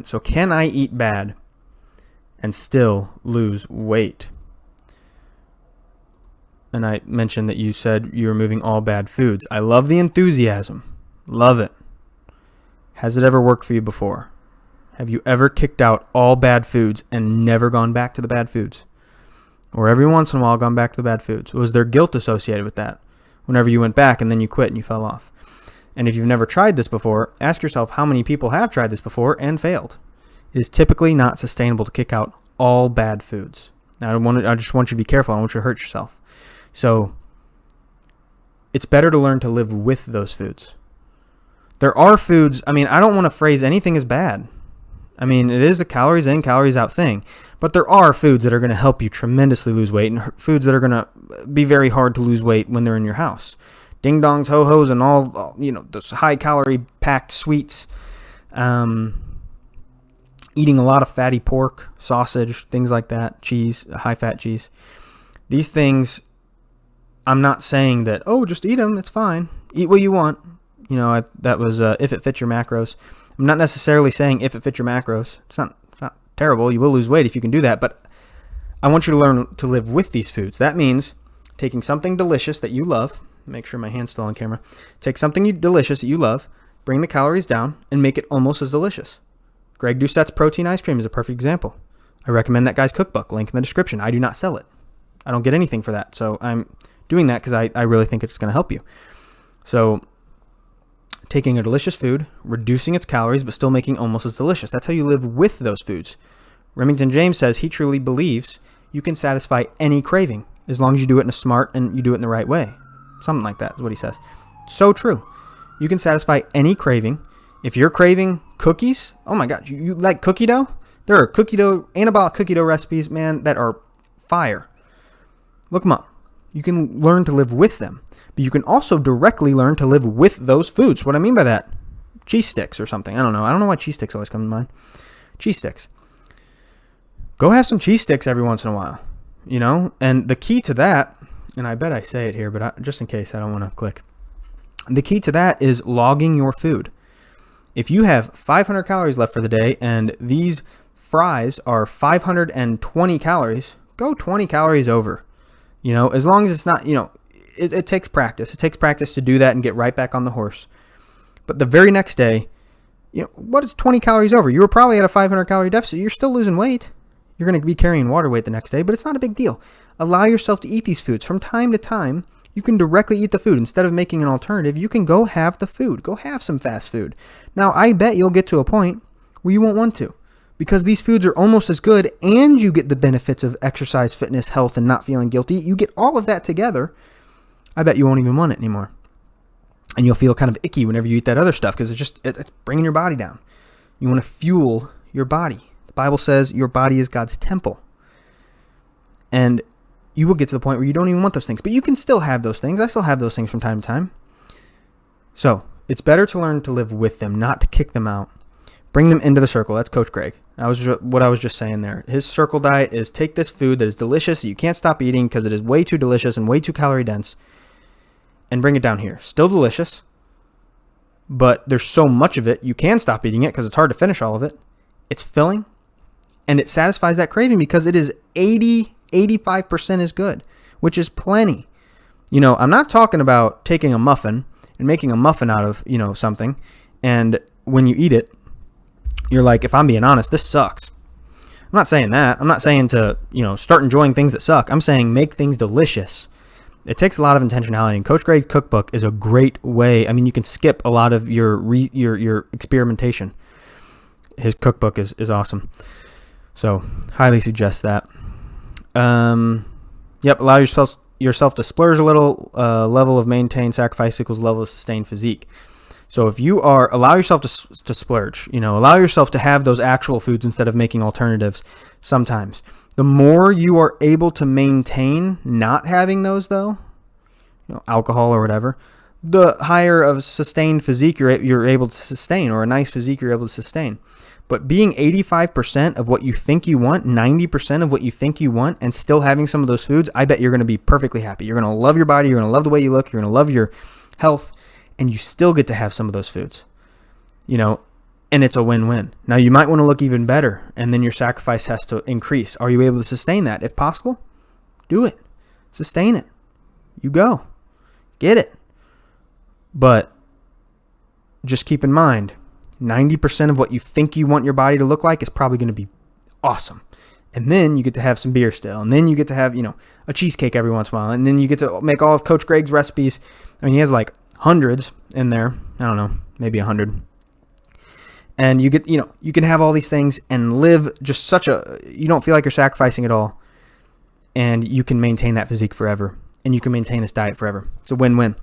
And so can I eat bad and still lose weight? And I mentioned that you said you're removing all bad foods. I love the enthusiasm. Love it. Has it ever worked for you before? Have you ever kicked out all bad foods and never gone back to the bad foods? Or every once in a while gone back to the bad foods? Was there guilt associated with that whenever you went back and then you quit and you fell off? And if you've never tried this before, ask yourself how many people have tried this before and failed. It is typically not sustainable to kick out all bad foods. Now, I just want you to be careful. I don't want you to hurt yourself. So it's better to learn to live with those foods. There are foods, I don't want to phrase anything as bad. It is a calories in, calories out thing. But there are foods that are going to help you tremendously lose weight, and foods that are going to be very hard to lose weight when they're in your house. Ding dongs, ho-hos, and all those high calorie packed sweets. Eating a lot of fatty pork, sausage, things like that, cheese, high fat cheese. These things, I'm not saying that, just eat them, it's fine. Eat what you want. That was if it fits your macros. I'm not necessarily saying if it fits your macros. It's not terrible. You will lose weight if you can do that. But I want you to learn to live with these foods. That means taking something delicious that you love. Make sure my hand's still on camera. Take something delicious that you love, bring the calories down, and make it almost as delicious. Greg Doucette's protein ice cream is a perfect example. I recommend that guy's cookbook. Link in the description. I do not sell it. I don't get anything for that. So I'm doing that because I really think it's going to help you. So taking a delicious food, reducing its calories, but still making almost as delicious. That's how you live with those foods. Remington James says he truly believes you can satisfy any craving as long as you do it in a smart and you do it in the right way. Something like that is what he says. So true. You can satisfy any craving. If you're craving cookies, oh my God, you like cookie dough? There are anabolic cookie dough recipes, man, that are fire. Look them up. You can learn to live with them. But you can also directly learn to live with those foods. What I mean by that, cheese sticks or something. I don't know why cheese sticks always come to mind. Cheese sticks. Go have some cheese sticks every once in a while. And the key to that, and I bet I say it here, but just in case I don't want to click. The key to that is logging your food. If you have 500 calories left for the day and these fries are 520 calories, go 20 calories over. As long as it's not, it takes practice. It takes practice to do that and get right back on the horse. But the very next day, what is 20 calories over? You were probably at a 500 calorie deficit. You're still losing weight. You're going to be carrying water weight the next day, but it's not a big deal. Allow yourself to eat these foods. From time to time, you can directly eat the food. Instead of making an alternative, you can go have the food. Go have some fast food. Now, I bet you'll get to a point where you won't want to, because these foods are almost as good and you get the benefits of exercise, fitness, health, and not feeling guilty. You get all of that together. I bet you won't even want it anymore. And you'll feel kind of icky whenever you eat that other stuff because it's bringing your body down. You want to fuel your body. The Bible says your body is God's temple. And you will get to the point where you don't even want those things. But you can still have those things. I still have those things from time to time. So it's better to learn to live with them, not to kick them out. Bring them into the circle. That's Coach Greg. That was what I was just saying there. His circle diet is take this food that is delicious, that you can't stop eating because it is way too delicious and way too calorie dense, and bring it down here. Still delicious, but there's so much of it, you can stop eating it because it's hard to finish all of it. It's filling, and it satisfies that craving because it is 85% is good, which is plenty. I'm not talking about taking a muffin and making a muffin out of, something, and when you eat it, you're like, if I'm being honest, this sucks. I'm not saying that. I'm not saying to, start enjoying things that suck. I'm saying make things delicious. It takes a lot of intentionality, and Coach Greg's cookbook is a great way. You can skip a lot of your experimentation. His cookbook is awesome. So, highly suggest that. Allow yourself to splurge a little. Level of maintained sacrifice equals level of sustained physique. So if you allow yourself to splurge, allow yourself to have those actual foods instead of making alternatives sometimes. The more you are able to maintain not having those though, alcohol or whatever, the higher of sustained physique you're able to sustain, or a nice physique you're able to sustain. But being 85% of what you think you want, 90% of what you think you want, and still having some of those foods, I bet you're going to be perfectly happy. You're going to love your body. You're going to love the way you look. You're going to love your health. And you still get to have some of those foods. and it's a win-win. Now, you might want to look even better, and then your sacrifice has to increase. Are you able to sustain that? If possible, do it. Sustain it. You go. Get it. But just keep in mind, 90% of what you think you want your body to look like is probably going to be awesome. And then you get to have some beer still. And then you get to have, a cheesecake every once in a while. And then you get to make all of Coach Greg's recipes. I mean, he has like hundreds in there. I don't know, maybe 100. And you get, you can have all these things and live just you don't feel like you're sacrificing at all. And you can maintain that physique forever. And you can maintain this diet forever. It's a win-win.